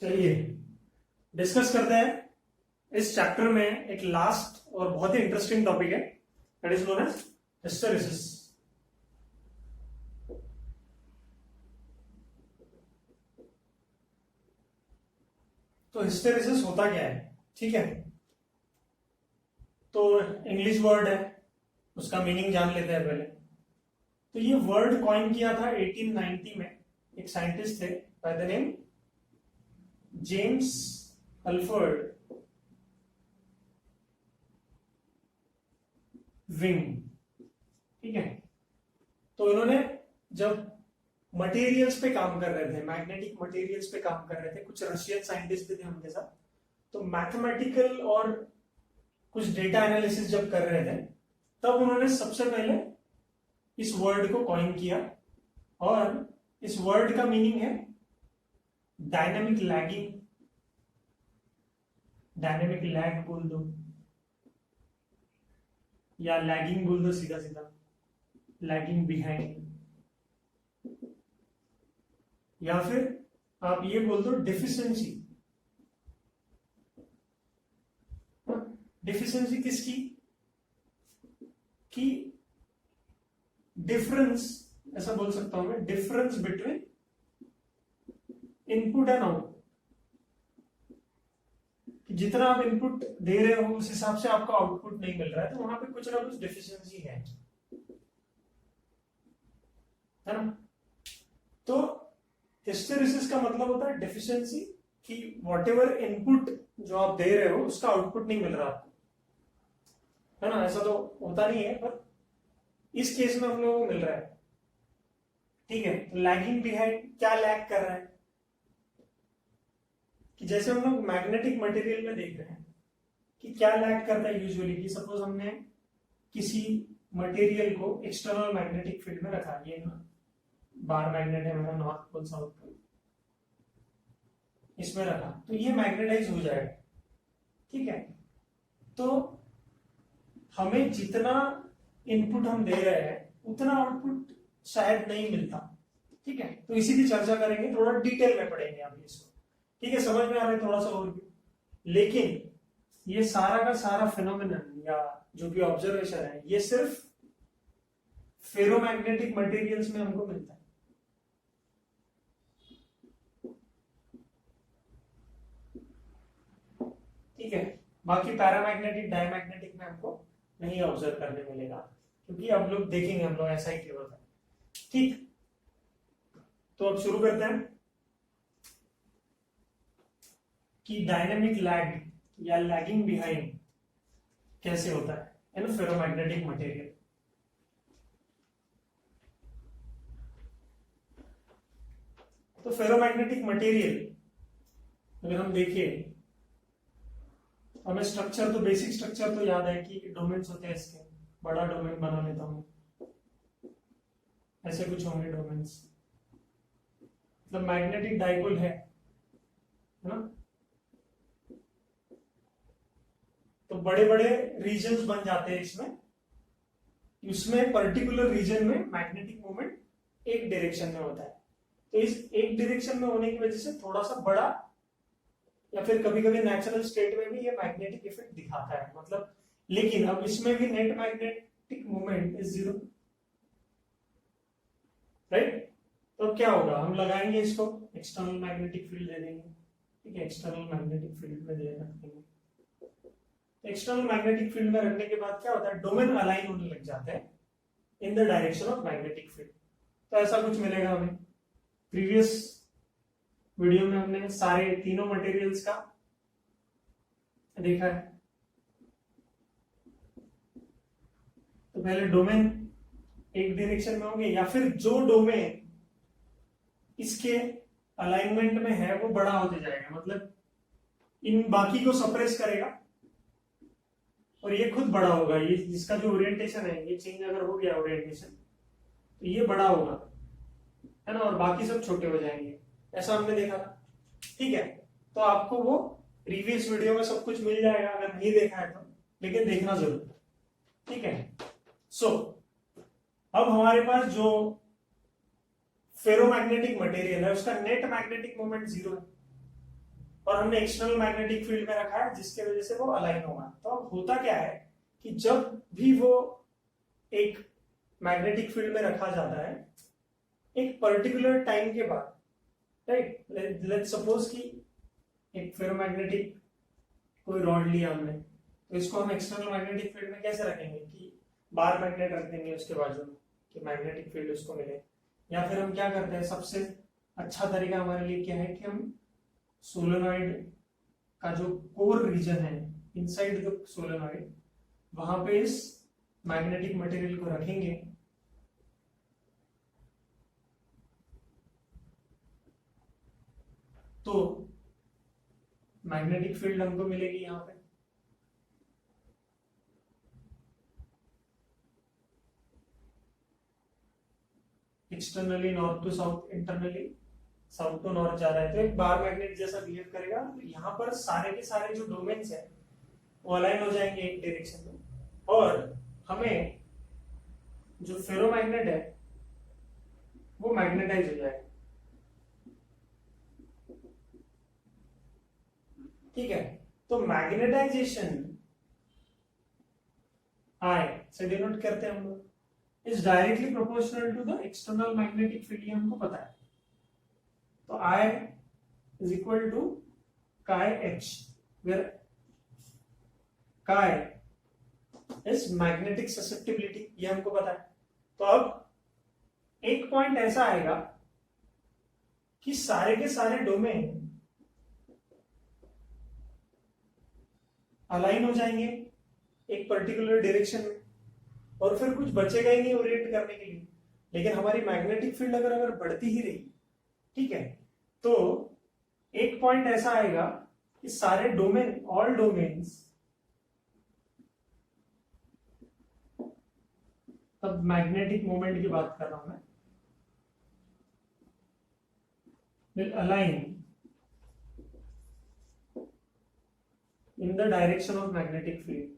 चलिए डिस्कस करते हैं। इस चैप्टर में एक लास्ट और बहुत ही इंटरेस्टिंग टॉपिक है, that is known as hysteresis. तो हिस्टेरिसिस होता क्या है, ठीक है। तो इंग्लिश वर्ड है, उसका मीनिंग जान लेते हैं पहले। तो ये वर्ड कॉइन किया था 1890 में एक साइंटिस्ट थे by the name James Alfred wing, ठीक है। तो इन्होंने जब मटेरियल्स पे काम कर रहे थे, मैग्नेटिक मटेरियल्स पे काम कर रहे थे, कुछ रशियन साइंटिस्ट भी थे उनके साथ, तो मैथमेटिकल और कुछ डेटा एनालिसिस जब कर रहे थे तब उन्होंने सबसे पहले इस वर्ड को कॉइन किया। और इस वर्ड का मीनिंग है डायनेमिक लैगिंग, डायनेमिक लैग बोल दो या लैगिंग बोल दो, सीधा सीधा लैगिंग बिहाइंड, या फिर आप ये बोल दो डिफिशिएंसी। डिफिशिएंसी किसकी? कि डिफरेंस, ऐसा बोल सकता हूं मैं, difference between input and output. जितना आप इनपुट दे रहे हो उस हिसाब से आपको आउटपुट नहीं मिल रहा है, तो वहां पे कुछ ना कुछ डिफिशिएंसी है ना। तो हिस्टेरिसिस का मतलब होता है डिफिशिएंसी, कि वॉट एवर इनपुट जो आप दे रहे हो उसका आउटपुट नहीं मिल रहा आपको, है ना। ऐसा तो होता नहीं है, पर इस केस में हम लोगों को मिल रहा है, ठीक है। तो लैगिंग बिहाइंड, क्या लैग कर रहा है? कि जैसे हम लोग मैग्नेटिक मटेरियल में देख रहे हैं कि क्या लैग करता है यूजुअली, कि सपोज हमने किसी मटेरियल को एक्सटर्नल मैग्नेटिक फील्ड में रखा, ये बार मैग्नेट है मेरा, नॉर्थ पोल साउथ पोल, इसमें रखा तो ये मैग्नेटाइज हो जाएगा, ठीक है। तो हमें जितना इनपुट हम दे रहे हैं उतना आउटपुट शायद नहीं मिलता, ठीक है। तो इसी की चर्चा करेंगे, थोड़ा डिटेल में पढ़ेंगे अभी इसको, ठीक है। समझ में आ रहा है थोड़ा सा ओवरव्यू। लेकिन ये सारा का सारा फिनोमिनन या जो भी ऑब्जर्वेशन है ये सिर्फ फेरोमैग्नेटिक मटेरियल्स में हमको मिलता है, ठीक है। बाकी पैरामैग्नेटिक डायमैग्नेटिक में हमको नहीं ऑब्जर्व करने मिलेगा, क्योंकि अब लोग देखेंगे, हम लोग ऐसा ही क्यों होता है, ठीक। तो अब शुरू करते हैं कि डायनेमिक लैग या लैगिंग बिहाइंड कैसे होता है इन फेरोमैग्नेटिक मटेरियल। तो फेरोमैग्नेटिक मटेरियल अगर हम देखें, हमें स्ट्रक्चर तो, बेसिक स्ट्रक्चर तो याद है कि डोमेन्स होते हैं इसके। बड़ा डोमेन बना लेता हूं, ऐसे कुछ होंगे डोमेन्स। मतलब मैग्नेटिक डाइपोल है ना, तो बड़े बड़े रीजन्स बन जाते हैं इसमें। उसमें पर्टिकुलर रीजन में मैग्नेटिक मोमेंट एक डायरेक्शन में होता है, तो इस एक डायरेक्शन में होने की वजह से थोड़ा सा बड़ा, या फिर कभी कभी नेचुरल स्टेट में भी ये मैग्नेटिक इफेक्ट दिखाता है, मतलब। लेकिन अब इसमें भी net magnetic moment is zero, right. तो अब क्या होगा, हम लगाएंगे इसको, एक्सटर्नल मैग्नेटिक फील्ड दे देंगे, ठीक है। एक्सटर्नल मैग्नेटिक फील्ड में दे रखेंगे। एक्सटर्नल मैग्नेटिक फील्ड में रखने के बाद क्या होता है, डोमेन अलाइन होने लग जाते हैं in the direction of magnetic field. तो ऐसा कुछ मिलेगा हमें। प्रीवियस वीडियो में हमने सारे तीनों मटेरियल्स का देखा है। तो पहले डोमेन एक डायरेक्शन में होंगे, या फिर जो डोमेन इसके अलाइनमेंट में है वो बड़ा होते जाएगा, मतलब इन बाकी को सप्रेस करेगा और ये खुद बड़ा होगा। ये जिसका जो ओरिएंटेशन है, ये चेंज अगर हो गया ओरिएंटेशन, तो ये बड़ा होगा, है ना, और बाकी सब छोटे हो जाएंगे। ऐसा हमने देखा था, ठीक है। तो आपको वो प्रीवियस वीडियो में सब कुछ मिल जाएगा अगर नहीं देखा है तो, लेकिन देखना जरूर, ठीक है। सो अब हमारे पास जो फेरोमैग्नेटिक मटेरियल है उसका नेट मैग्नेटिक मोमेंट जीरो है, और हमने एक्सटर्नल मैग्नेटिक फील्ड में रखा है जिसके वजह से वो अलाइन होगा। तो अब होता क्या है कि जब भी वो एक मैग्नेटिक फील्ड में रखा जाता है एक पर्टिकुलर टाइम के बाद, राइट, लेट्स सपोज कि एक फेरोमैग्नेटिक कोई रॉड लिया हमने, तो इसको हम एक्सटर्नल मैग्नेटिक फील्ड में कैसे रखेंगे कि बार मैग्नेट रख देंगे उसके बाजू में कि मैग्नेटिक फील्ड उसको मिले, या फिर हम क्या करते हैं, सबसे अच्छा तरीका हमारे लिए क्या है कि हम सोलेनॉइड का जो कोर रीजन है इनसाइड द सोलेनॉइड वहां पे इस मैग्नेटिक मटेरियल को रखेंगे, तो मैग्नेटिक फील्ड हमको मिलेगी यहां पे। Externally north to south, internally south to north जा रहा है, तो एक बार मैग्नेट जैसा बिहेव करेगा। तो यहाँ पर सारे के सारे जो डोमेन्स है वो अलाइन हो जाएंगे एक डायरेक्शन में, और हमें जो फेरोमैग्नेट है वो मैग्नेटाइज हो जाएगा। ठीक है, तो मैग्नेटाइजेशन आई से डिनोट करते हैं हम लोग, is directly proportional to the external magnetic field, ये हमको पता है। तो I is equal to chi H, where chi is magnetic susceptibility, ये हमको पता है। तो अब एक पॉइंट ऐसा आएगा कि सारे के सारे डोमेन अलाइन हो जाएंगे एक पर्टिकुलर डायरेक्शन में, और फिर कुछ बचेगा ही नहीं ओरिएंट करने के लिए। लेकिन हमारी मैग्नेटिक फील्ड अगर बढ़ती ही रही, ठीक है, तो एक पॉइंट ऐसा आएगा कि सारे डोमेन, ऑल डोमेन्स, तब मैग्नेटिक मोमेंट की बात कर रहा हूं मैं, will align in the direction of magnetic field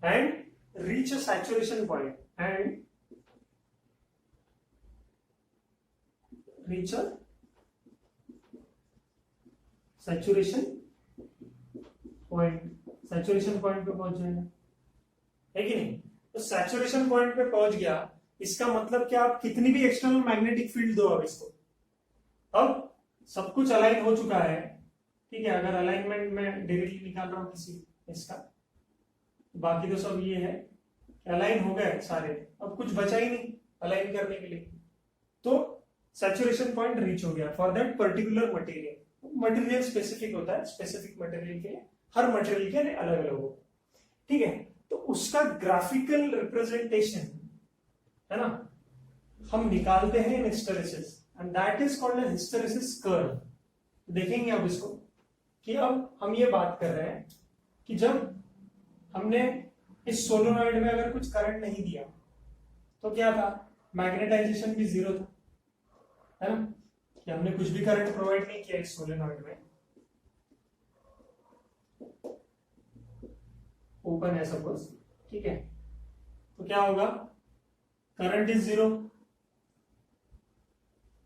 and reach a saturation point and reach a saturation point, saturation point पे पहुंच जाएगा, है कि नहीं। तो सैचुरेशन पॉइंट पे पहुंच गया, इसका मतलब क्या, आप कितनी भी एक्सटर्नल मैग्नेटिक फील्ड दो अब इसको, अब सब कुछ अलाइन हो चुका है। ठीक है, अगर अलाइनमेंट में डायरेक्टली निकाल रहा हूं किसी इसका, बाकी तो सब ये है अलाइन हो गए सारे, अब कुछ बचा ही नहीं अलाइन करने के लिए। तो सैचुरेशन पॉइंट रीच हो गया for that particular material. Material specific होता है, स्पेसिफिक मटेरियल के लिए, हर मटेरियल के लिए अलग अलग होगा। ठीक है, तो उसका ग्राफिकल रिप्रेजेंटेशन है ना, हम निकालते हैं in hysteresis, and that is called as hysteresis curve. देखेंगे अब इसको कि अब हम ये बात कर रहे हैं कि जब हमने इस सोलेनॉइड में अगर कुछ करंट नहीं दिया तो क्या था, मैग्नेटाइजेशन भी जीरो था, है ना, कि हमने कुछ भी करंट प्रोवाइड नहीं किया इस सोलेनॉइड में, ओपन है सपोज, ठीक है, तो क्या होगा, करंट इज जीरो,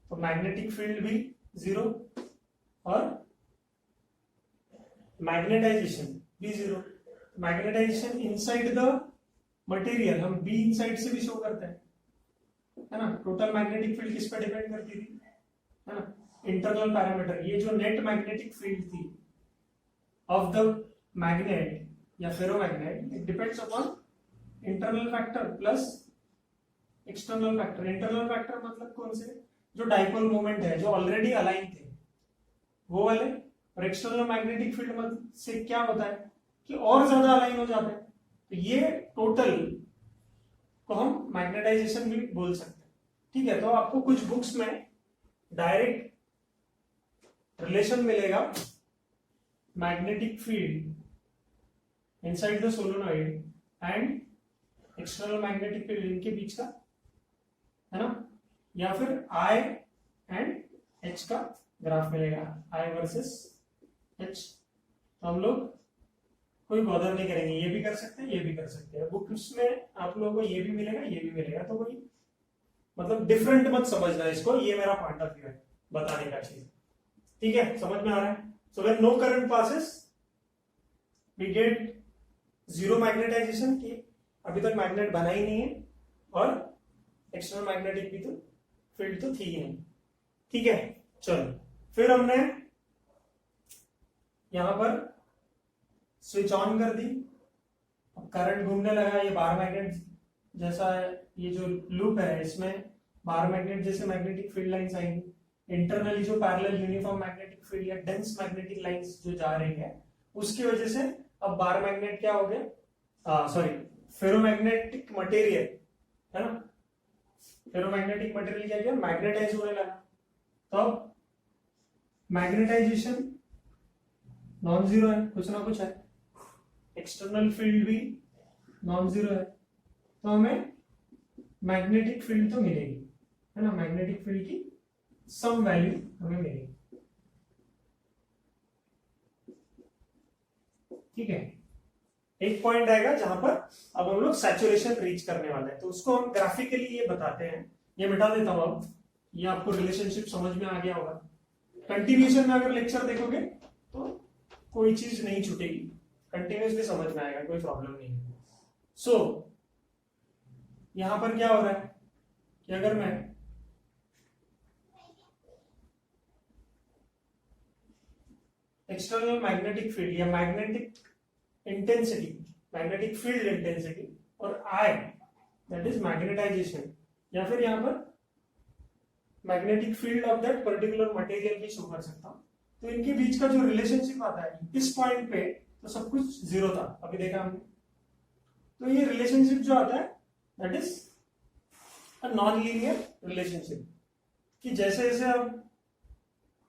तो मैग्नेटिक फील्ड भी जीरो और मैग्नेटाइजेशन भी zero. Magnetization inside the material हम बी इनसाइड से भी शो करते हैं, है ना। टोटल मैग्नेटिक फील्ड किस पे डिपेंड करती थी, है ना, इंटरनल पैरामीटर। ये जो नेट मैग्नेटिक फील्ड थी ऑफ द मैग्नेट या ferromagnet, it depends upon internal factor plus external factor. Internal factor मतलब कौन से, जो डाइपोल मोमेंट है, जो ऑलरेडी अलाइन थे वो वाले, और एक्सटर्नल मैग्नेटिक फील्ड से क्या होता है कि और ज्यादा अलाइन हो जाते हैं। तो ये टोटल को हम मैग्नेटाइजेशन भी बोल सकते हैं। ठीक है, तो आपको कुछ बुक्स में डायरेक्ट रिलेशन मिलेगा magnetic field inside the solenoid and external magnetic field, इनके बीच का, है ना, या फिर आई एंड एच का ग्राफ मिलेगा, आई वर्सेस एच। तो हम लोग कोई बॉदर नहीं करेंगे, ये भी कर सकते हैं, ये भी कर सकते हैं। बुक्स में आप लोगों को ये भी मिलेगा, ये भी मिलेगा, तो कोई मतलब डिफरेंट मत समझना इसको, ये मेरा पॉइंट ऑफ व्यू है बताने का चीज। ठीक है, समझ में आ रहा है? So when no current passes we get zero magnetization, की अभी तक मैग्नेट बना ही नहीं है और एक्सटर्नल मैग्नेटिक भी तो फील्ड तो थी ही नहीं। ठीक है, चलो फिर हमने यहां पर स्विच ऑन कर दी, करंट घूमने लगा, ये बार मैग्नेट जैसा है, ये जो लूप है इसमें बार मैग्नेट जैसे मैग्नेटिक फील्ड लाइंस आएंगी। इंटरनली जो पैरेलल यूनिफॉर्म मैग्नेटिक फील्ड या डेंस मैग्नेटिक लाइंस जो जा रही है उसकी वजह से अब बार मैग्नेट क्या हो गया, सॉरी फेरोमैग्नेटिक मटेरियल है ना, फेरोमैग्नेटिक मटेरियल क्या किया, मैग्नेटाइज होने लगा। तो अब मैग्नेटाइजेशन नॉन जीरो है, कुछ ना कुछ है, एक्सटर्नल फील्ड भी नॉन जीरो है, तो हमें मैग्नेटिक फील्ड तो मिलेगी, है ना, मैग्नेटिक फील्ड की सम वैल्यू हमें मिलेगी। ठीक है, एक पॉइंट आएगा जहां पर अब हम लोग सैचुरेशन रीच करने वाले हैं, तो उसको हम ग्राफिकली ये बताते हैं। ये मिटा देता हूं अब, ये आपको रिलेशनशिप समझ में आ गया होगा। कंटिन्यूएशन में अगर लेक्चर देखोगे तो कोई चीज नहीं छूटेगी, कंटिन्यूसली समझ में आएगा, कोई प्रॉब्लम नहीं है। सो यहां पर क्या हो रहा है कि अगर मैं एक्सटर्नल मैग्नेटिक फील्ड या magnetic intensity, magnetic field intensity और आई दैट इज मैग्नेटाइजेशन, या फिर यहां पर magnetic field of that particular material भी शो कर सकता हूं, तो इनके बीच का जो रिलेशनशिप आता है इस पॉइंट पे तो सब कुछ जीरो था, अभी देखा हमने। तो ये रिलेशनशिप जो आता है that is a non linear relationship, कि जैसे जैसे आप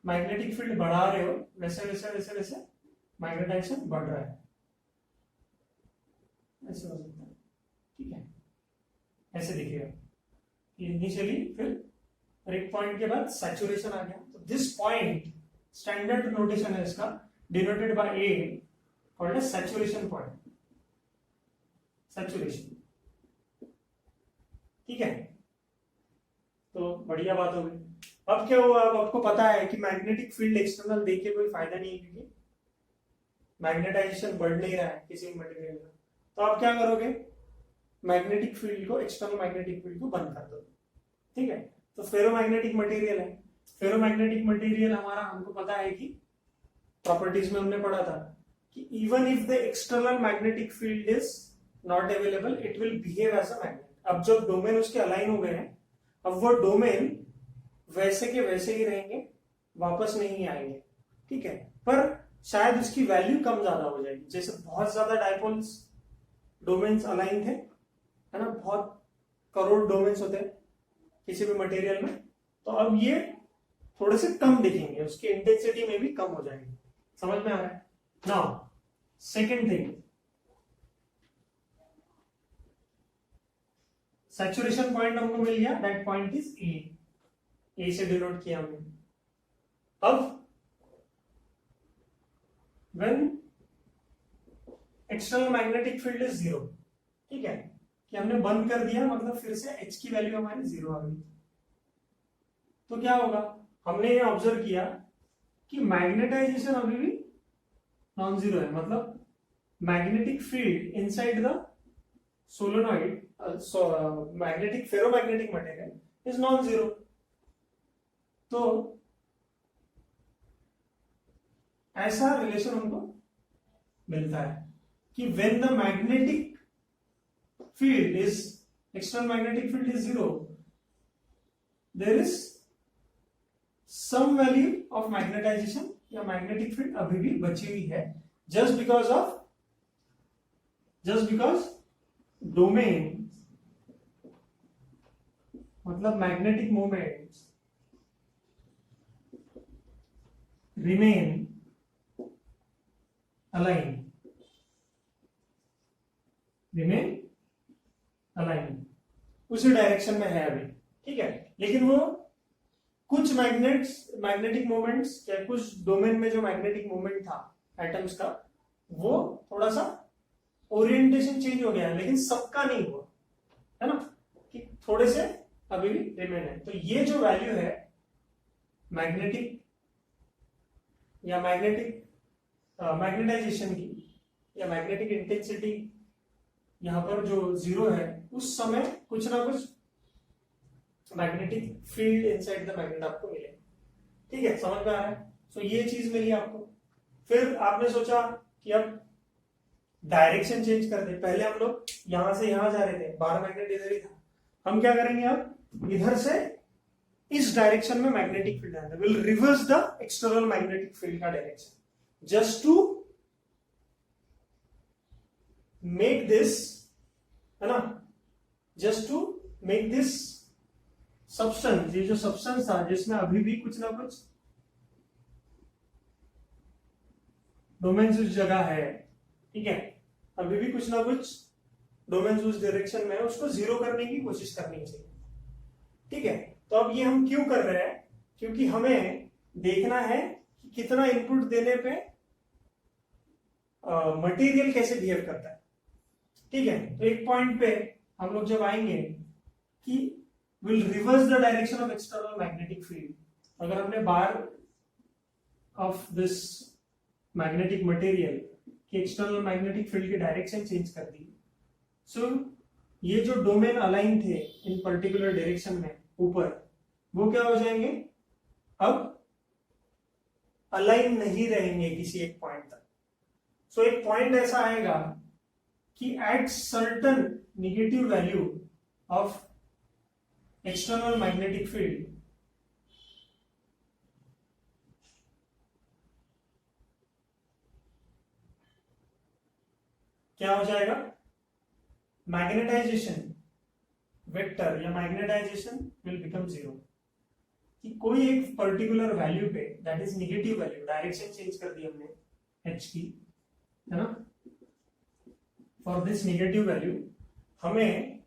मैग्नेटिक फील्ड बढ़ा रहे हो वैसे वैसे वैसे वैसे मैग्नेटाइजेशन बढ़ रहा है, ऐसे हो सकता है। ठीक है, ऐसे दिखेगा इनिशियली, फिर एक पॉइंट के बाद सैचुरेशन आ गया। तो दिस पॉइंट स्टैंडर्ड नोटेशन है इसका, denoted by A, called as saturation point, saturation. ठीक है, तो बढ़िया बात हो गई। अब क्या हुआ, अब आपको पता है कि मैग्नेटिक फील्ड एक्सटर्नल देके कोई फायदा नहीं है, क्योंकि मैग्नेटाइजेशन बढ़ नहीं रहा है किसी मटेरियल का। तो आप क्या करोगे, मैग्नेटिक फील्ड को, एक्सटर्नल मैग्नेटिक फील्ड को बंद कर दो। ठीक है, तो फेरोमैग्नेटिक मटेरियल है, फेरोमैग्नेटिक मटेरियल हमारा, हमको पता है कि प्रॉपर्टीज में हमने पढ़ा था कि even if the external magnetic field is not available it will behave as a magnet. अब जब डोमेन उसके अलाइन हो गए हैं, अब वो डोमेन वैसे के वैसे ही रहेंगे, वापस नहीं आएंगे। ठीक है, पर शायद उसकी वैल्यू कम ज्यादा हो जाएगी, जैसे बहुत ज्यादा डायपोल्स डोमेन्स अलाइन थे, है ना, बहुत करोड़ डोमेन्स होते हैं किसी भी मटेरियल में, तो अब ये थोड़े से कम दिखेंगे, उसकी इंटेंसिटी में भी कम हो जाएगी। समझ में आ रहा है? Now second thing, saturation point हमको मिल गया, दैट पॉइंट इज ए से डिनोट किया हमने। अब when external magnetic field is zero, ठीक है, कि हमने बंद कर दिया, मतलब फिर से एच की वैल्यू हमारी जीरो आ गई, तो क्या होगा, हमने ये ऑब्जर्व किया कि मैग्नेटाइजेशन अभी भी नॉन जीरो है, मतलब magnetic field inside the solenoid, magnetic ferromagnetic material is non zero. तो ऐसा रिलेशन हमको मिलता है कि when the magnetic field is, external magnetic field is zero, there is some value of magnetization या magnetic field अभी भी बची हुई है, just because domain, मतलब magnetic moments remain aligned, उसी डायरेक्शन में है अभी। ठीक है, लेकिन वो कुछ मैग्नेटिक मोमेंट्स या कुछ डोमेन में जो मैग्नेटिक मोमेंट था एटम्स का, वो थोड़ा सा ओरिएंटेशन चेंज हो गया, लेकिन सबका नहीं हुआ, है ना, कि थोड़े से अभी भी रिमेन है। तो ये जो वैल्यू है मैग्नेटिक या मैग्नेटाइजेशन की या मैग्नेटिक इंटेंसिटी यहां पर जो 0 है, उस समय कुछ ना कुछ magnetic field inside the magnet आपको मिले। ठीक है, समझ में आ रहा है? सो ये चीज मिली आपको। फिर आपने सोचा कि अब डायरेक्शन चेंज कर दे। पहले हम लोग यहां से यहां जा रहे थे, बाहर मैग्नेट इधर ही था, हम क्या करेंगे अब इधर से इस डायरेक्शन में मैग्नेटिक फील्ड आएगा, will reverse the external magnetic field का direction just to make this, है ना, just to make this substance, ये जो सब्सटेंस था जिसमें अभी भी कुछ ना कुछ डोमेन्स उस जगह है, ठीक है, अभी भी कुछ ना कुछ डोमेन्स उस डायरेक्शन में है, उसको जीरो करने की कोशिश करनी चाहिए। ठीक है, तो अब ये हम क्यों कर रहे हैं? क्योंकि हमें देखना है कि कितना इनपुट देने पे मटेरियल कैसे बिहेव करता है। ठीक है, तो एक पॉइंट पे हम लोग जब आएंगे कि will reverse the direction of external magnetic field, अगर हमने बाहर ऑफ दिस मैग्नेटिक मटेरियल की एक्सटर्नल मैग्नेटिक फील्ड की डायरेक्शन चेंज कर दी, सो ये जो डोमेन अलाइन थे इन पर्टिकुलर डायरेक्शन में ऊपर, वो क्या हो जाएंगे, अब अलाइन नहीं रहेंगे किसी एक पॉइंट तक। सो एक पॉइंट ऐसा आएगा कि at certain negative value of external magnetic field क्या हो जाएगा, मैग्नेटाइजेशन वेक्टर या मैग्नेटाइजेशन विल बिकम जीरो। कि कोई एक पर्टिकुलर वैल्यू पे, that is negative value, direction change कर दी हमने एच की, है ना, फॉर दिस नेगेटिव वैल्यू हमें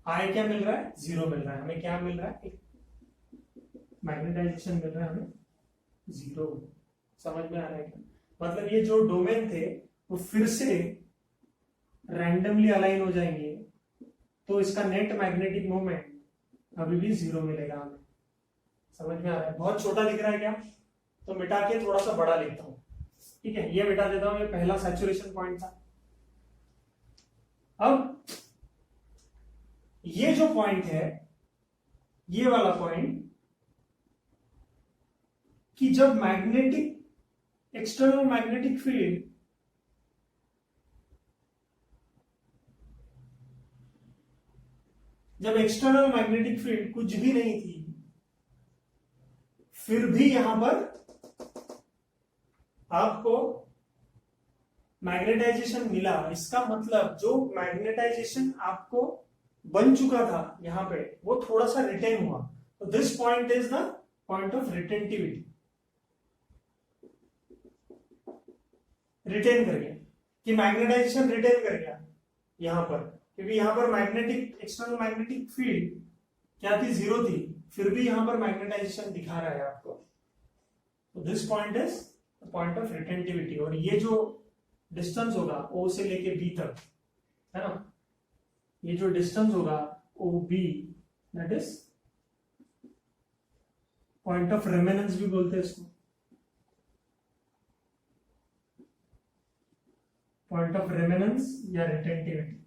आई क्या मिल रहा है, जीरो मिल रहा है। हमें क्या मिल रहा है, एक मैग्नेटाइजेशन मिल रहा है हमें जीरो। समझ में आ रहा है क्या? मतलब ये जो डोमेन थे वो फिर से रैंडमली अलाइन हो जाएंगे, तो इसका नेट मैग्नेटिक मोमेंट अभी भी जीरो मिलेगा हमें। समझ में आ रहा है? बहुत छोटा दिख रहा है क्या? तो मिटा के थोड़ा सा बड़ा लिखता हूं। ठीक है, ये मिटा देता हूं, ये पहला सैचुरेशन पॉइंट था। अब ये जो पॉइंट है, ये वाला पॉइंट, कि जब मैग्नेटिक एक्सटर्नल मैग्नेटिक फील्ड जब एक्सटर्नल मैग्नेटिक फील्ड कुछ भी नहीं थी, फिर भी यहां पर आपको मैग्नेटाइजेशन मिला। इसका मतलब जो मैग्नेटाइजेशन आपको बन चुका था यहां पे, वो थोड़ा सा रिटेन हुआ। तो this point is the point of retentivity. Retain कर गया, कि मैग्नेटाइजेशन रिटेन कर गया यहां पर, क्योंकि यहां पर मैग्नेटिक एक्सटर्नल मैग्नेटिक फील्ड क्या थी, जीरो थी, फिर भी यहां पर मैग्नेटाइजेशन दिखा रहा है आपको। तो this point is the point of retentivity. और ये जो डिस्टेंस होगा ओ से लेके बी तक, है ना, ये जो डिस्टेंस होगा O B, that is point of remanence भी बोलते हैं इसको, पॉइंट ऑफ रेमेनेंस या रिटेंटिविटी,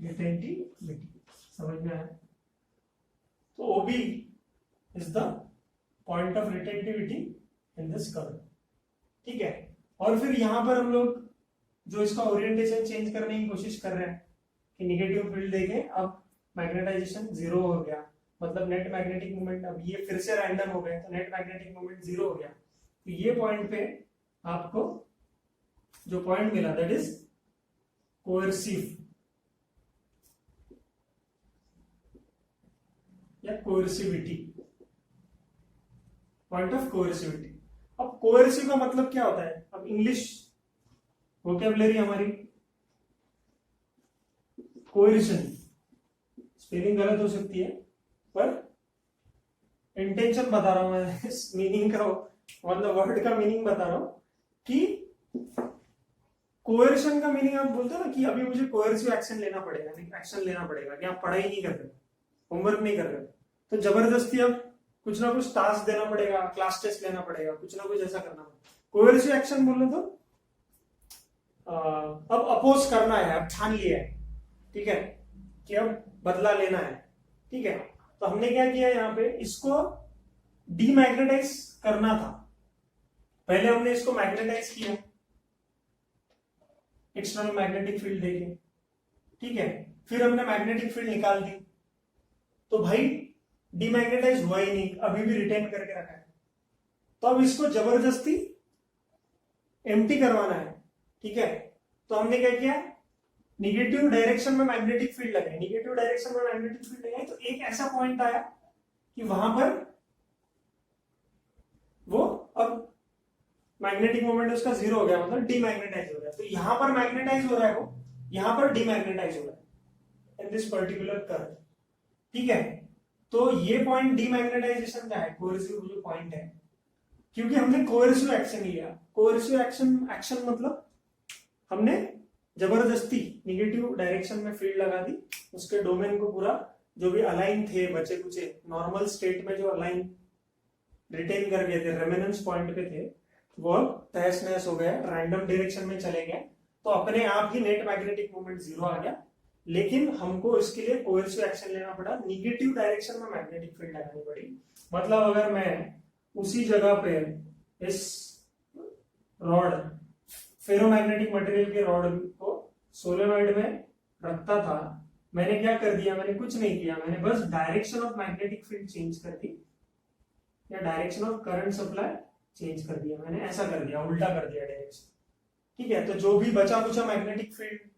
रिटेंटिविटी। समझ में आया? तो OB is the point of retentivity in this curve. ठीक है, और फिर यहां पर हम लोग जो इसका ओरिएंटेशन चेंज करने की कोशिश कर रहे हैं कि निगेटिव फील्ड देखें, अब मैग्नेटाइजेशन जीरो हो गया, मतलब नेट मैग्नेटिक मोमेंट, अब ये फिर से रैंडम हो गए तो नेट मैग्नेटिक मोमेंट जीरो हो गया। तो ये पॉइंट पे आपको जो पॉइंट मिला, दैट इज कोएर्सिव या कोएर्सिविटी, पॉइंट ऑफ कोएर्सिविटी। अब कोएर्सिव का मतलब क्या होता है? अब इंग्लिश वोकैबुलरी हमारी, कोएर्शन, स्पेलिंग गलत हो सकती है पर इंटेंशन बता रहा हूं मैं, इस मीनिंग का, मतलब वर्ड का मीनिंग बता रहा हूं कि कोएर्शन का मीनिंग आप बोलते हो ना कि अभी मुझे कोएर्सिव एक्शन लेना पड़ेगा, नहीं एक्शन लेना पड़ेगा कि आप पढ़ाई नहीं कर रहे, होमवर्क नहीं कर रहे, तो जबरदस्ती अब कुछ ना कुछ टास्क देना पड़ेगा, क्लास टेस्ट लेना पड़ेगा, कुछ ना कुछ ऐसा करना पड़ेगा। कोएर्सिव एक्शन बोल रहे तो अब अपोज करना है, अब ठान लिया है, ठीक है, कि अब बदला लेना है, ठीक है। तो हमने क्या किया यहाँ पे, इसको डीमैग्नेटाइज करना था। पहले हमने इसको मैग्नेटाइज किया एक्सटर्नल मैग्नेटिक फील्ड देके, ठीक है, फिर हमने मैग्नेटिक फील्ड निकाल दी, तो भाई डीमैग्नेटाइज हुआ ही नहीं, अभी भी रिटेन करके रखा है। तो अब इसको जबरदस्ती एम्प्टी करवाना है, ठीक है। तो हमने क्या किया, निगेटिव डायरेक्शन में मैग्नेटिक फील्ड लगाई, निगेटिव डायरेक्शन में मैग्नेटिक फील्ड लगाई, तो एक ऐसा पॉइंट आया कि वहां पर वो अब मैग्नेटिक मोमेंट उसका जीरो हो गया, मतलब डीमैग्नेटाइज हो गया। तो यहां पर मैग्नेटाइज हो रहा है वो, यहां पर डीमैग्नेटाइज हो रहा है इन दिस पर्टिकुलर करंट, ठीक है। तो ये पॉइंट डीमैग्नेटाइजेशन का है, कोएर्सिव जो पॉइंट है, क्योंकि हमने कोएर्सिव एक्शन लिया। कोएर्सिव एक्शन मतलब हमने जबरदस्ती निगेटिव डायरेक्शन में फील्ड लगा दी, उसके डोमेन को पूरा जो भी अलाइन थे, बचे कुचे नॉर्मल स्टेट में जो अलाइन रिटेन कर गए थे, रेमिनेंस पॉइंट पे थे, वो अब तहस नहस हो गया, रैंडम डायरेक्शन में चले गए, तो अपने आप ही नेट मैग्नेटिक मोमेंट जीरो आ गया। लेकिन हमको इसके लिए कोएर्सिव एक्शन लेना पड़ा, निगेटिव डायरेक्शन में मैग्नेटिक फील्ड लगानी पड़ी। मतलब अगर मैं उसी जगह पे इस रॉड, फेरोमैग्नेटिक मटेरियल के रॉड को सोलेनॉइड में रखता था, मैंने क्या कर दिया, मैंने कुछ नहीं किया, मैंने बस direction of magnetic field change कर दी, या direction of current supply change कर दिया, मैंने ऐसा कर दिया, उल्टा कर दिया डायरेक्शन, ठीक है। तो जो भी बचा कुचा मैग्नेटिक फील्ड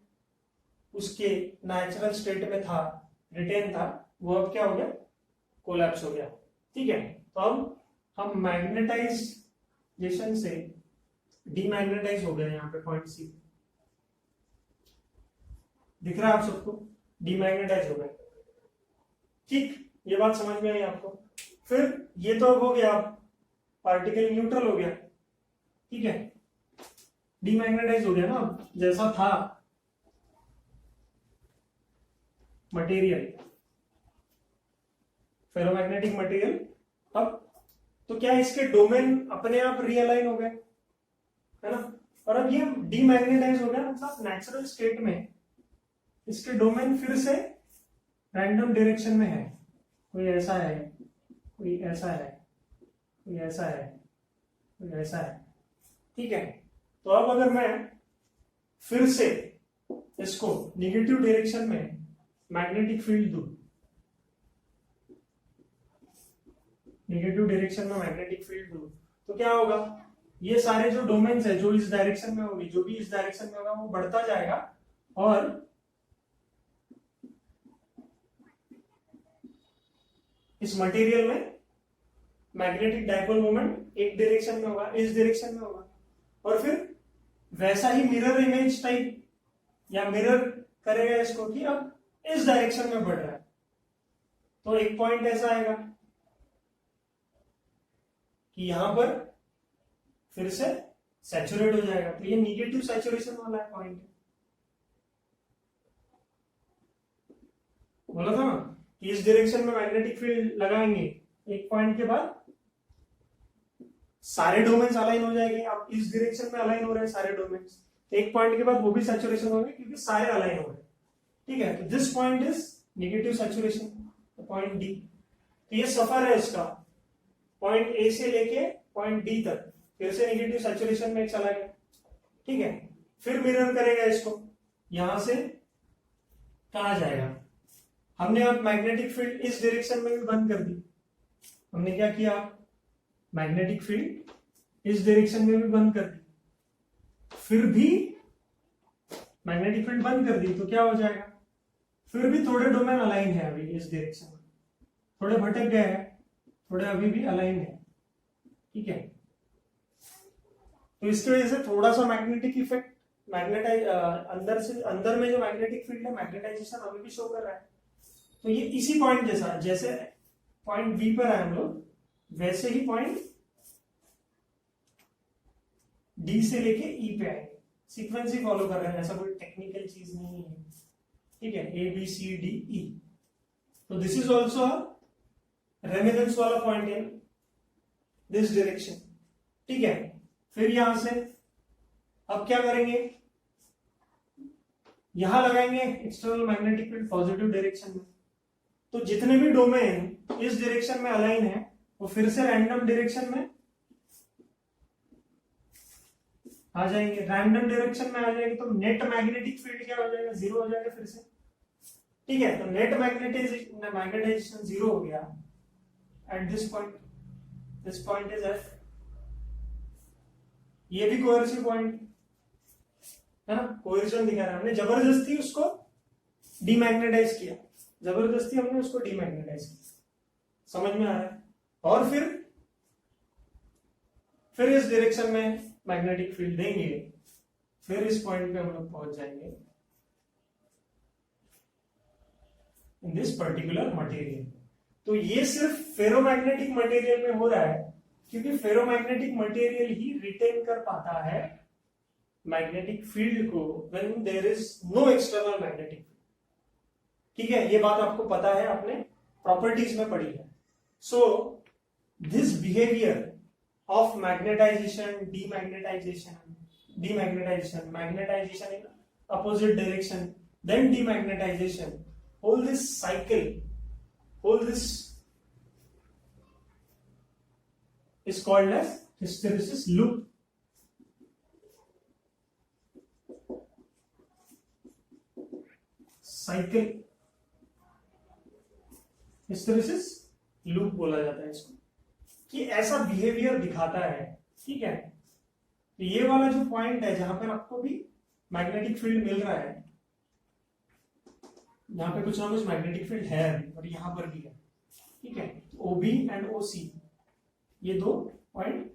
उसके नेचुरल स्टेट में था, रिटेन था, वो अब क्या हो गया, कोलैप्स हो गया, ठीक है। तो अब हम मैग्नेटाइजेशन से डीमैग्नेटाइज हो गए, यहाँ पे पॉइंट सी दिख रहा है आप सबको, डीमैग्नेटाइज हो गए, ठीक। ये बात समझ में आई आपको। फिर ये तो अब हो गया, पार्टिकल न्यूट्रल हो गया, ठीक है, डीमैग्नेटाइज हो गया ना, अब जैसा था मटेरियल, फेरोमैग्नेटिक मटेरियल, अब तो क्या इसके डोमेन अपने आप रियलाइन हो गए, है ना। और अब ये डीमैग्नेटाइज हो गया, मतलब नेचुरल स्टेट में इसके डोमेन फिर से रैंडम डायरेक्शन में है, कोई ऐसा है, कोई ऐसा है, कोई ऐसा है, कोई ऐसा है, ठीक है। तो अब अगर मैं फिर से इसको निगेटिव डायरेक्शन में मैग्नेटिक फील्ड दूं, निगेटिव डायरेक्शन में मैग्नेटिक फील्ड दूं, तो क्या होगा, ये सारे जो डोमेन्स है, जो इस डायरेक्शन में होगी, जो भी इस डायरेक्शन में होगा, वो बढ़ता जाएगा, और इस मटेरियल में मैग्नेटिक डाइपोल मोमेंट एक डायरेक्शन में होगा, इस डायरेक्शन में होगा, और फिर वैसा ही मिरर इमेज टाइप या मिरर करेगा इसको कि अब इस डायरेक्शन में बढ़ रहा है। तो एक पॉइंट ऐसा आएगा कि यहां पर फिर से सैचुरेट हो जाएगा, तो ये निगेटिव सैचुरेशन वाला है पॉइंट, बोला था ना कि इस डायरेक्शन में मैग्नेटिक फील्ड लगाएंगे, एक पॉइंट के बाद सारे डोमेन्स अलाइन हो जाएंगे। अब इस डायरेक्शन में अलाइन हो रहे हैं सारे डोमेन्स, एक पॉइंट के बाद वो भी सैचुरेशन हो गए, क्योंकि सारे अलाइन हो रहे हैं, ठीक है। तो this point is negative saturation, point D. तो ये सफर है इसका, पॉइंट ए से लेके पॉइंट डी तक, फिर से नेगेटिव सैचुरेशन में चला गया, ठीक है। फिर मिरर करेगा इसको, यहां से कहा जाएगा, हमने अब मैग्नेटिक फील्ड इस डायरेक्शन में भी बंद कर दी, हमने क्या किया, मैग्नेटिक फील्ड इस डायरेक्शन में भी बंद कर दी, फिर भी मैग्नेटिक फील्ड बंद कर दी, तो क्या हो जाएगा, फिर भी थोड़े डोमेन अलाइन है अभी इस डायरेक्शन में, थोड़े भटक गए हैं, थोड़े अभी भी अलाइन है, ठीक है। तो इसकी वजह से थोड़ा सा मैग्नेटिक इफेक्ट, मैग्नेटाइज अंदर से, अंदर में जो मैग्नेटिक फील्ड है, मैग्नेटाइजेशन अभी भी शो कर रहा है। तो ये इसी पॉइंट जैसा, जैसे पॉइंट बी पर है हम लोग, वैसे ही पॉइंट डी से लेके ई पे आएंगे, सीक्वेंस ही फॉलो कर रहे हैं, ऐसा कोई टेक्निकल चीज नहीं है, ठीक है। ए बी सी डी ई, तो दिस इज ऑल्सो रेमिनेंस वाला पॉइंट इन दिस डायरेक्शन, ठीक है। फिर यहां से अब क्या करेंगे, यहां लगाएंगे external magnetic field positive direction में, तो जितने भी डोमेन इस डायरेक्शन में अलाइन है वो फिर से रैंडम डायरेक्शन में आ जाएंगे, रैंडम डायरेक्शन में आ जाएंगे, तो नेट मैग्नेटिक फील्ड क्या हो जाएगा, जीरो हो जाएगा फिर से, ठीक है। तो नेट मैग्नेटाइजेशन जीरो हो गया at this point, this point is F, ये भी कोएर्सिव पॉइंट है ना, कोएर्जन दिखा रहा है, हमने जबरदस्ती उसको डीमैग्नेटाइज किया, जबरदस्ती हमने उसको डीमैग्नेटाइज किया, समझ में आ रहा है। और फिर इस डायरेक्शन में मैग्नेटिक फील्ड देंगे, फिर इस पॉइंट पे हम लोग पहुंच जाएंगे इन दिस पर्टिकुलर मटेरियल। तो ये सिर्फ फेरोमैग्नेटिक मटेरियल में हो रहा है, क्योंकि फेरोमैग्नेटिक मटेरियल ही रिटेन कर पाता है मैग्नेटिक फील्ड को when there is no external magnetic field, ठीक है। ये बात आपको पता है, आपने प्रॉपर्टीज में पढ़ी है। So this behaviour of magnetization, demagnetization, magnetization in opposite direction, then demagnetization, whole this cycle, whole this is called as hysteresis loop. Cycle, hysteresis loop बोला जाता है इसको, कि ऐसा बिहेवियर दिखाता है, ठीक है। तो ये वाला जो पॉइंट है जहां पर आपको भी मैग्नेटिक फील्ड मिल रहा है, यहां पे कुछ ना कुछ मैग्नेटिक फील्ड है और यहां पर भी है, ठीक है। ओ बी एंड ओ सी, ये दो पॉइंट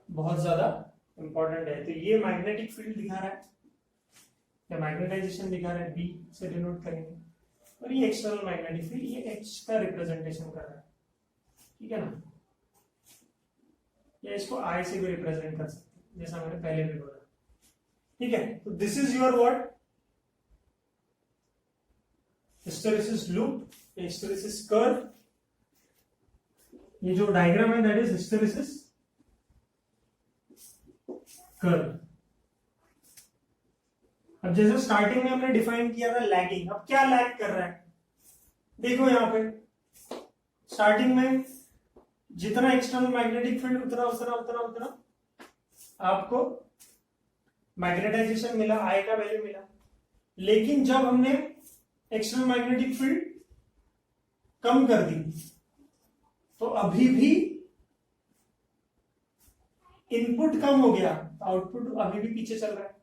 बहुत ज्यादा इंपॉर्टेंट है। तो ये मैग्नेटिक फील्ड दिखा रहा है या मैग्नेटाइजेशन दिखा रहा है, बी से डिनोट करेंगे, और ये एक्सटर्नल मैग्नेटिक फील्ड, ये एच का रिप्रेजेंटेशन कर रहा है, ठीक है ना। या इसको आई से भी रिप्रेजेंट कर सकते हैं, जैसा मैंने पहले भी बोला, ठीक है। तो this is your what, hysteresis loop, hysteresis curve, ये जो डायग्राम है दैट इज हिस्टेरेसिस कर्व। अब जैसे स्टार्टिंग में हमने डिफाइन किया था लैगिंग, अब क्या लैग कर रहा है, देखो यहां पे स्टार्टिंग में जितना एक्सटर्नल मैग्नेटिक फील्ड उतना उतना उतना उतना आपको मैग्नेटाइजेशन मिला, आई का वैल्यू मिला। लेकिन जब हमने एक्सटर्नल मैग्नेटिक फील्ड कम कर दी तो अभी भी इनपुट कम हो गया, आउटपुट अभी भी पीछे चल रहा है,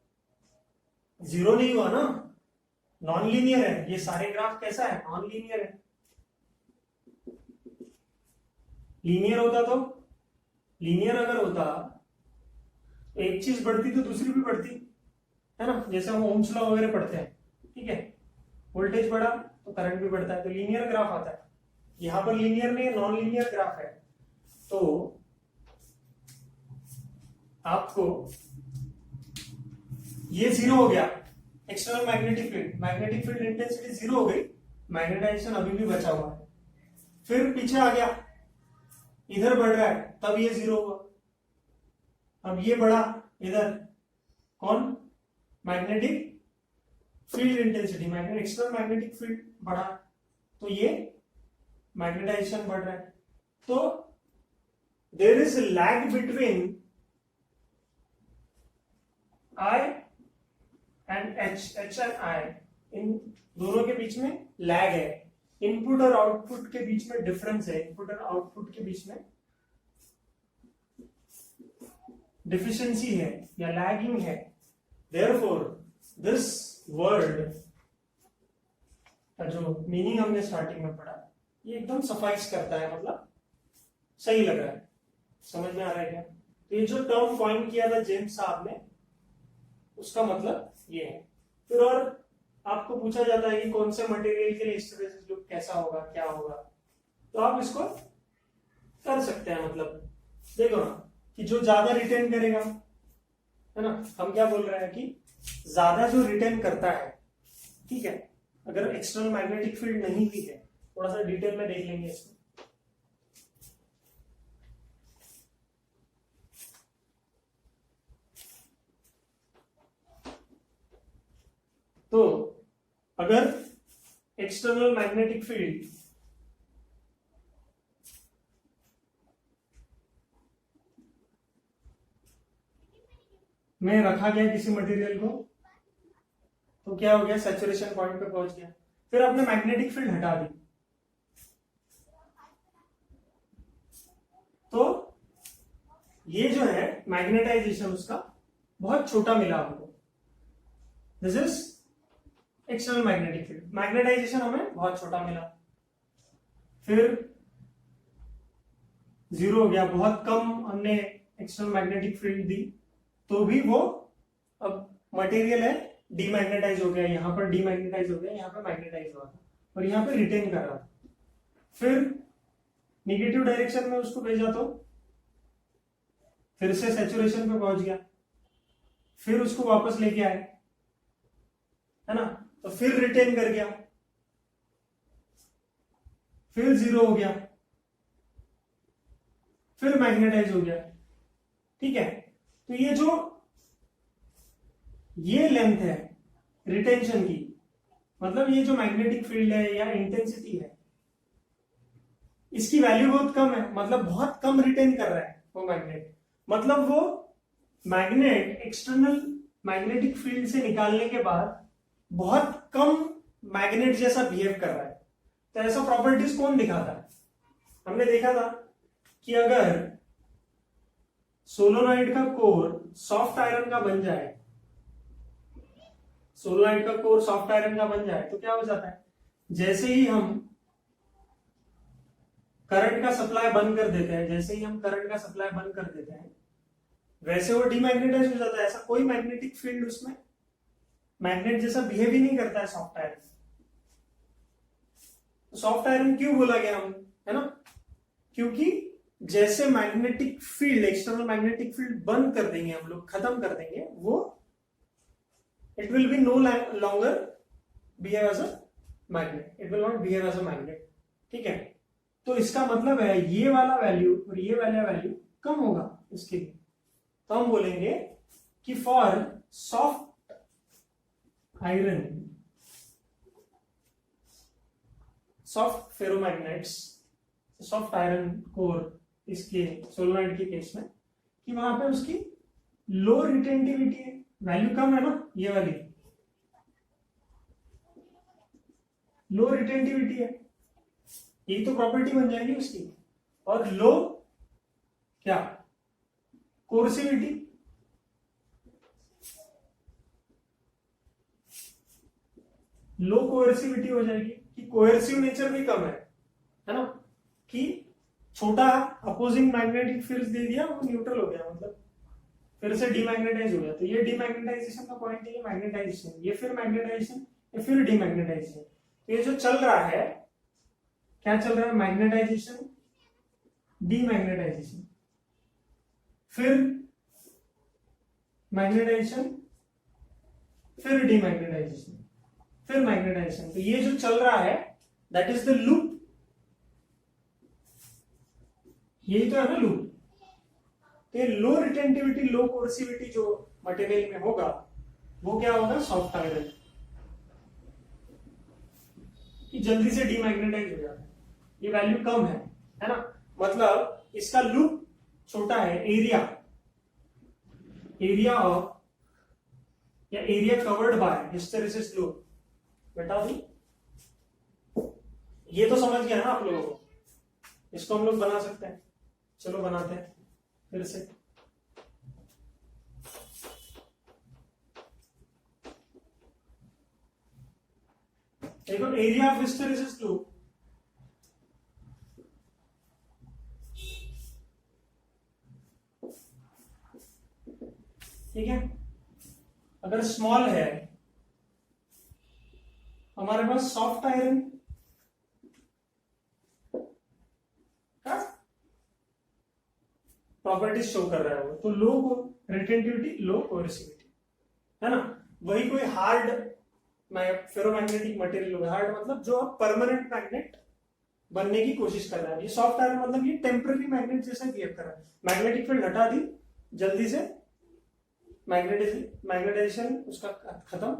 जीरो नहीं हुआ ना, नॉन लीनियर है। ये सारे ग्राफ कैसा है, नॉन लीनियर है। लीनियर होता तो, लीनियर अगर होता तो एक चीज बढ़ती तो दूसरी भी बढ़ती, है ना, जैसे हम ओम्स लॉ वगैरह पढ़ते हैं, ठीक है। वोल्टेज बढ़ा तो करंट भी बढ़ता है, तो लीनियर ग्राफ आता है। यहां पर लीनियर नहीं, नॉन लीनियर ग्राफ है। तो आपको ये जीरो हो गया, external magnetic field intensity zero हो गई, मैग्नेटाइजेशन अभी भी बचा हुआ है। फिर पीछे आ गया, इधर बढ़ रहा है, तब ये जीरो हुआ। अब ये बढ़ा इधर, कौन, magnetic field intensity, external magnetic field बढ़ा, तो ये मैग्नेटाइजेशन बढ़ रहा है। तो there is lag between I and H and I, इन दोनों के बीच में लैग है। इनपुट और आउटपुट के बीच में डिफरेंस है, इनपुट और आउटपुट के बीच में डिफिशियंसी है या लैगिंग है। देयरफॉर दिस वर्ड का जो मीनिंग हमने स्टार्टिंग में पढ़ा, ये एकदम सफाइस करता है, मतलब सही लग रहा है, समझ में आ रहा है क्या। तो ये जो टर्म कॉइन किया था जेम्स साहब ने, उसका मतलब ये है। फिर और आपको पूछा जाता है कि कौन से मटेरियल के लिए हिस्टेरेसिस लूप कैसा होगा, क्या होगा, तो आप इसको कर सकते हैं। मतलब देखो ना कि जो ज्यादा रिटेन करेगा, है ना। हम क्या बोल रहे हैं कि ज्यादा जो रिटेन करता है, ठीक है, अगर एक्सटर्नल मैग्नेटिक फील्ड नहीं भी है, थोड़ा सा डिटेल में देख लेंगे इसको। तो अगर एक्सटर्नल मैग्नेटिक फील्ड में रखा गया किसी मटेरियल को, तो क्या हो गया, सैचुरेशन पॉइंट पे पहुंच गया। फिर आपने मैग्नेटिक फील्ड हटा दी, तो ये जो है मैग्नेटाइजेशन उसका बहुत छोटा मिला हमको। This is external magnetic field, magnetization हमें बहुत छोटा मिला। फिर जीरो हो गया, बहुत कम हमने एक्सटर्नल मैग्नेटिक फील्ड दी, तो भी वो अब मटेरियल है डीमैग्नेटाइज हो गया, यहां पर डीमैग्नेटाइज हो गया, यहां पर मैग्नेटाइज हुआ था और यहां पर रिटेन कर रहा था। फिर निगेटिव डायरेक्शन में उसको भेजा तो फिर से सैचुरेशन पे पहुंच गया, फिर उसको वापस लेके आए, है ना, तो फिर रिटेन कर गया, फिर जीरो हो गया, फिर मैग्नेटाइज हो गया। ठीक है, तो ये लेंथ है रिटेंशन की, मतलब ये जो मैग्नेटिक फील्ड है या इंटेंसिटी है, इसकी वैल्यू बहुत कम है, मतलब बहुत कम रिटेन कर रहा है वो मैग्नेट। मतलब वो मैग्नेट एक्सटर्नल मैग्नेटिक फील्ड से निकालने के बाद बहुत कम मैग्नेट जैसा बिहेव कर रहा है। तो ऐसा प्रॉपर्टीज कौन दिखाता है? हमने देखा था कि अगर सोलोनॉइड का कोर सॉफ्ट आयरन का बन जाए, सोलोनॉइड का कोर सॉफ्ट आयरन का बन जाए, तो क्या हो जाता है, जैसे ही हम करंट का सप्लाई बंद कर देते हैं, जैसे ही हम करंट का सप्लाई बंद कर देते हैं, वैसे वो डीमैग्नेटाइज हो जाता है। ऐसा कोई मैग्नेटिक फील्ड उसमें मैग्नेट जैसा बिहेव ही नहीं करता है सॉफ्ट आयरन। सॉफ्ट आयरन क्यों बोला गया हम, है ना, क्योंकि जैसे magnetic field, external magnetic field बंद कर देंगे हम लोग, खत्म कर देंगे, वो it will be no longer behave as a magnet, it will not behave as a magnet. ठीक है, तो इसका मतलब है ये वाला वैल्यू और ये वाला वैल्यू कम होगा इसके लिए। तो हम बोलेंगे कि for soft iron, soft ferromagnets, soft iron core इसके सोलोनॉइड के केस में, कि वहां पे उसकी लो रिटेंटिविटी है, वैल्यू कम है ना, ये वाली लो रिटेंटिविटी है, यही तो प्रॉपर्टी बन जाएगी उसकी। और लो क्या, कोर्सिविटी, लो कोएर्सिविटी हो जाएगी, कि कोएर्सिव नेचर भी कम है ना, कि छोटा अपोजिंग मैग्नेटिक फील्ड दे दिया, वो न्यूट्रल हो गया, मतलब फिर से डीमैग्नेटाइज हो गया। तो ये डीमैग्नेटाइजेशन का पॉइंट है, ये मैग्नेटाइजेशन, ये फिर मैग्नेटाइजेशन, ये फिर डीमैग्नेटाइजेशन। तो ये जो चल रहा है, क्या चल रहा है, मैग्नेटाइजेशन, डीमैग्नेटाइजेशन, फिर मैग्नेटाइजेशन, फिर डीमैग्नेटाइजेशन, फिर मैग्नेटाइजेशन। तो ये जो चल रहा है दैट इज द लूप, यही तो है ना लूप। तो ये लो रिटेंटिविटी, लो कोर्सिविटी जो मटेरियल में होगा, वो क्या होगा, सॉफ्ट आयरन, कि जल्दी से डीमैग्नेटाइज हो जाता है, ये वैल्यू कम है ना, मतलब इसका लूप छोटा है, एरिया ऑफ या area covered by hysteresis loop. बेटा भी ये तो समझ गया ना आप लोगों को, इसको हम लोग बना सकते हैं, चलो बनाते हैं फिर से। देखो एरिया ऑफ हिस्टेरेसिस लूप, ठीक है, अगर स्मॉल है, हमारे पास सॉफ्ट आयरन का प्रॉपर्टीज शो कर रहा है वो, तो लो रिटेंटिविटी, लो कोएर्सिविटी, है ना। वही कोई हार्ड फेरोमैग्नेटिक मटेरियल होगा, हार्ड मतलब जो आप परमानेंट मैग्नेट बनने की कोशिश कर रहा है। ये सॉफ्ट आयरन मतलब ये टेम्पररी मैग्नेट जैसा बिहेव कर रहा है, मैग्नेटिक फील्ड हटा दी जल्दी से, मैग्नेटाइजेशन उसका खत्म,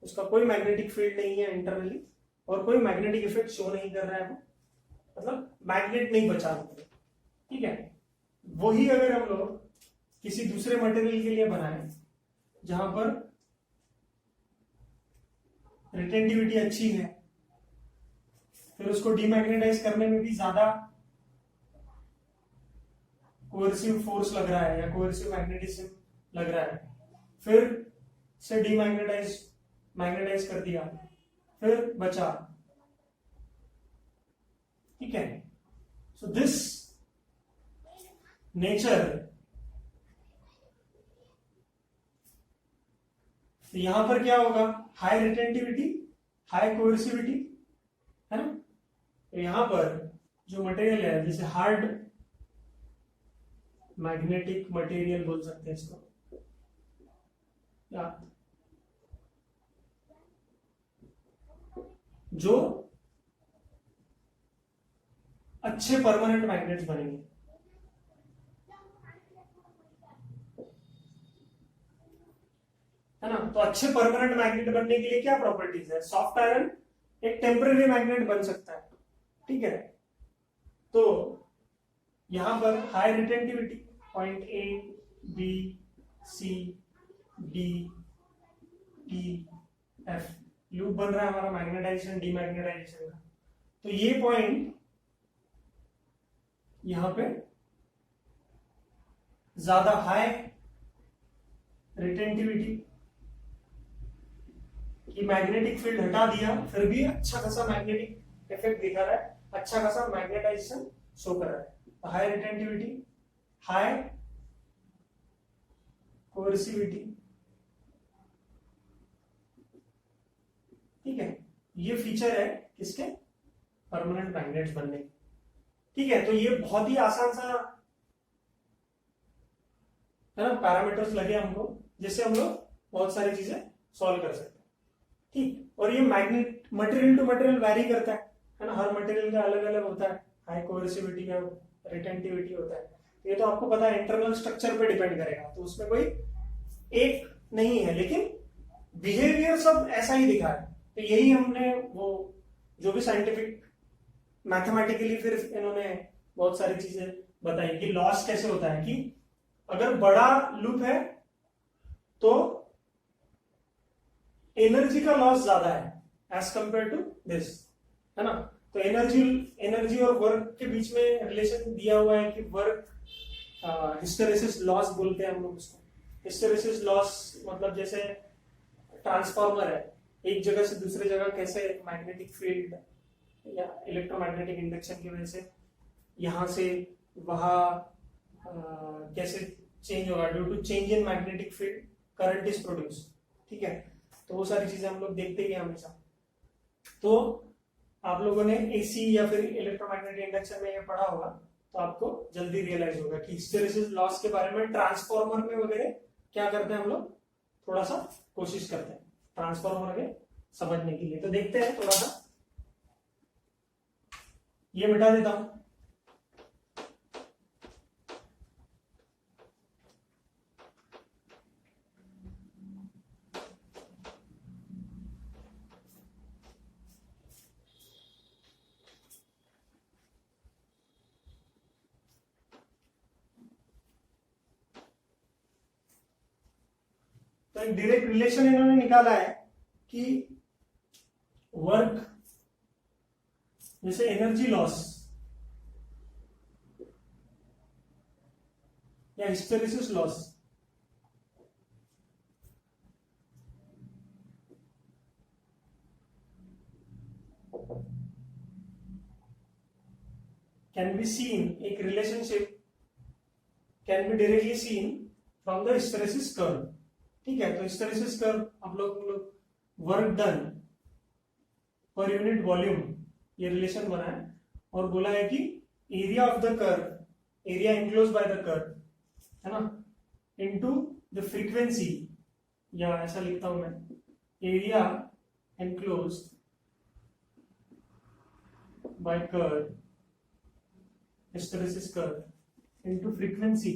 उसका कोई मैग्नेटिक फील्ड नहीं है इंटरनली, और कोई मैग्नेटिक इफेक्ट शो नहीं कर रहा है वो, मतलब मैग्नेट नहीं बचा रहा, ठीक है। वही अगर हम लोग किसी दूसरे मटेरियल के लिए बनाए जहां पर रिटेंटिविटी अच्छी है, फिर उसको डीमैग्नेटाइज करने में भी ज्यादा कोएर्सिव फोर्स लग रहा है या कोएर्सिव मैग्नेटिज्म लग रहा है, फिर से मैग्नेटाइज कर दिया, फिर बचा, ठीक है। सो दिस नेचर, तो यहां पर क्या होगा, हाई रिटेंटिविटी, हाई कोएर्सिविटी, है ना। तो यहां पर जो मटेरियल है, जैसे हार्ड मैग्नेटिक मटेरियल बोल सकते हैं इसको, या जो अच्छे परमानेंट मैग्नेट्स बनेंगे, है ना। तो अच्छे परमानेंट मैग्नेट बनने के लिए क्या प्रॉपर्टीज है, सॉफ्ट आयरन एक टेम्पररी मैग्नेट बन सकता है, ठीक है। तो यहां पर high retentivity, point A B C D E F loop बन रहा है हमारा मैग्नेटाइजेशन डीमैग्नेटाइजेशन का, तो ये पॉइंट यहां पे ज्यादा हाई रिटेंटिविटी की मैग्नेटिक फील्ड हटा दिया, फिर भी अच्छा खासा मैग्नेटिक इफेक्ट दिखा रहा है, अच्छा खासा मैग्नेटाइजेशन शो कर रहा है। तो हाई रिटेंटिविटी, हाई कोएर्सिविटी, ठीक है, ये फीचर है किसके, परमानेंट मैग्नेट्स बनने के, ठीक है। तो ये बहुत ही आसान सा, है ना, पैरामीटर्स लगे हमको, जिससे हम लोग बहुत सारी चीजें सॉल्व कर सकते हैं, ठीक। और ये magnet material to material vary करता है ना, हर मटेरियल का अलग अलग होता है, हाई कोएर्सिविटी का रिटेंटिविटी होता है, ये तो आपको पता है, इंटरनल स्ट्रक्चर पे डिपेंड करेगा, तो उसमें कोई एक नहीं है, लेकिन बिहेवियर सब ऐसा ही दिखा है। तो यही हमने वो जो भी साइंटिफिक मैथमेटिकली फिर इन्होंने बहुत सारी चीजें बताई कि लॉस कैसे होता है, कि अगर बड़ा लूप है तो एनर्जी का लॉस ज्यादा है एज कंपेयर टू दिस, है ना। तो एनर्जी और वर्क के बीच में रिलेशन दिया हुआ है कि वर्क हिस्टेरेसिस लॉस बोलते हैं हम लोग उसको। हिस्टेरेसिस लॉस मतलब जैसे ट्रांसफार्मर है, एक जगह से दूसरे जगह कैसे मैग्नेटिक फील्ड या इलेक्ट्रोमैग्नेटिक इंडक्शन की वजह से यहां से वहां कैसे चेंज होगा, due to change in magnetic field current is produce, ठीक है। तो वो सारी चीजें हम लोग देखते ही हमेशा। तो आप लोगों ने एसी या फिर इलेक्ट्रोमैग्नेटिक इंडक्शन में ये पढ़ा होगा, तो आपको जल्दी रियलाइज होगा कि हिस्टेरेसिस लॉस के बारे में ट्रांसफार्मर में वगैरह क्या करते हैं हम लोग, थोड़ा सा कोशिश करते हैं ट्रांसफार्मर में समझने के लिए। तो देखते हैं, थोड़ा सा ये मिटा देता हूं। तो एक डायरेक्ट रिलेशन इन्होंने निकाला है कि वर्क जैसे एनर्जी लॉस या hysteresis loss can be seen, एक relationship can be directly seen from the hysteresis curve, ठीक है। तो हिस्टेरेसिस कर्व आप लोग work done per unit volume ये रिलेशन बना है और बोला है कि area of the curve, area enclose by the curve है ना, इनटू द फ्रीक्वेंसी, या ऐसा लिखता हूं मैं, area enclosed bye curve, hysteresis curve into frequency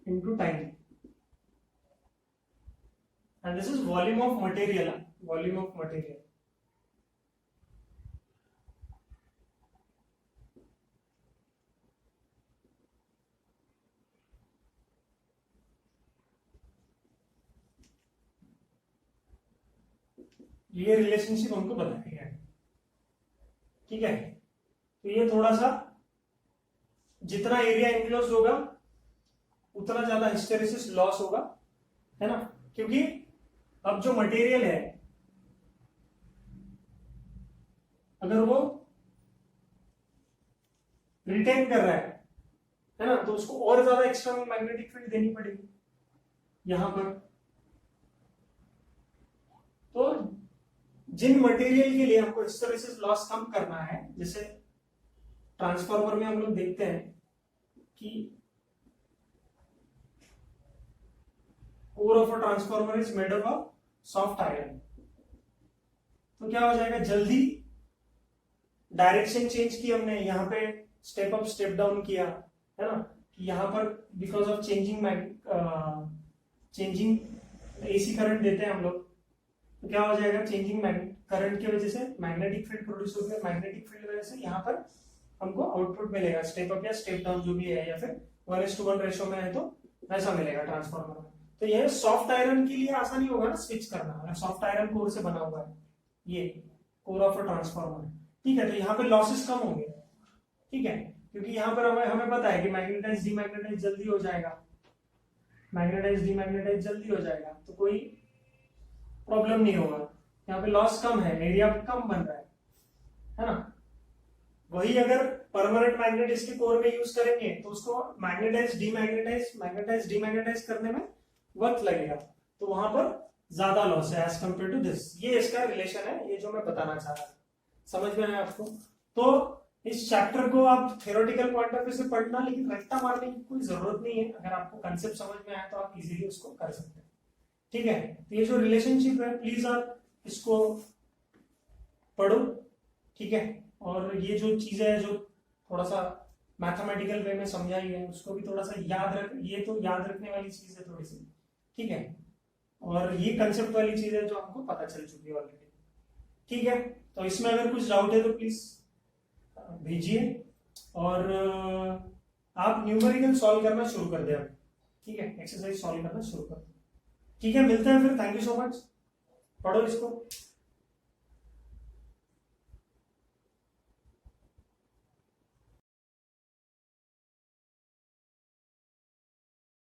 into time, and this is volume of material, volume of material. ये relationship हमको बताया है, ठीक है। तो ये थोड़ा सा, जितना एरिया इनक्लोज होगा उतना ज्यादा हिस्टेरेसिस लॉस होगा, है ना, क्योंकि अब जो मटेरियल है अगर वो रिटेन कर रहा है ना, तो उसको और ज्यादा एक्सटर्नल मैग्नेटिक फील्ड देनी पड़ेगी यहां पर। तो जिन मटेरियल के लिए हमको हिस्टेरेसिस लॉस कम करना है, जैसे ट्रांसफार्मर में हम लोग देखते हैं कि core of a transformer is made of soft iron, तो क्या हो जाएगा, जल्दी डायरेक्शन चेंज की हमने, यहाँ पे स्टेप अप स्टेप डाउन किया, है ना, कि यहाँ पर because of changing AC current देते हैं हम लोग, तो क्या हो जाएगा, चेंजिंग करंट की वजह से मैग्नेटिक फील्ड प्रोड्यूस होगी, मैग्नेटिक फील्ड वजह से यहाँ पर हमको आउटपुट मिलेगा, स्टेप अप या स्टेप डाउन जो भी है, या फिर 1:1 रेशो में है तो ऐसा मिलेगा ट्रांसफार्मर में। तो यह सॉफ्ट आयरन के लिए आसानी होगा ना स्विच करना, सॉफ्ट आयरन कोर से बना हुआ है, ये कोर ऑफ अ ट्रांसफार्मर, ठीक है। तो यहाँ पे लॉसेस कम होंगे, ठीक है, क्योंकि यहाँ पर हमें पता है कि मैग्नेटाइज डीमैग्नेटाइज जल्दी हो जाएगा, मैग्नेटाइज डीमैग्नेटाइज जल्दी हो जाएगा, तो कोई प्रॉब्लम नहीं होगा, यहाँ पे लॉस कम है, एरिया कम बन रहा है ना। वही अगर परमानेंट मैग्नेट इसके कोर में यूज करेंगे तो उसको मैग्नेटाइज डीमैग्नेटाइज करने में वक्त लगेगा, तो वहां पर ज्यादा लॉस है एज कंपेयर टू दिस। ये इसका रिलेशन है, ये जो मैं बताना चाह रहा था, समझ में आया आपको। तो इस चैप्टर को आप थ्योरेटिकल पॉइंट ऑफ व्यू से पढ़ना, लेकिन रट्टा मारने की कोई जरूरत नहीं है, अगर आपको कंसेप्ट समझ में आया तो आप इजीली उसको कर सकते हैं, ठीक है। तो ये जो रिलेशनशिप है प्लीज आप इसको पढ़ो, ठीक है, और ये जो चीजें है जो थोड़ा सा मैथमेटिकल वे में समझाई है उसको भी थोड़ा सा याद रख, ये तो याद रखने वाली चीज है थोड़ी सी, ठीक है, और ये कंसेप्ट वाली चीज है जो हमको पता चल चुकी है ऑलरेडी, ठीक है। तो इसमें अगर कुछ डाउट है तो प्लीज भेजिए, और आप न्यूमेरिकल सॉल्व करना शुरू कर दें, ठीक है, एक्सरसाइज सॉल्व करना शुरू कर दें, ठीक है। मिलते हैं फिर, थैंक यू सो मच, पढ़ो इसको।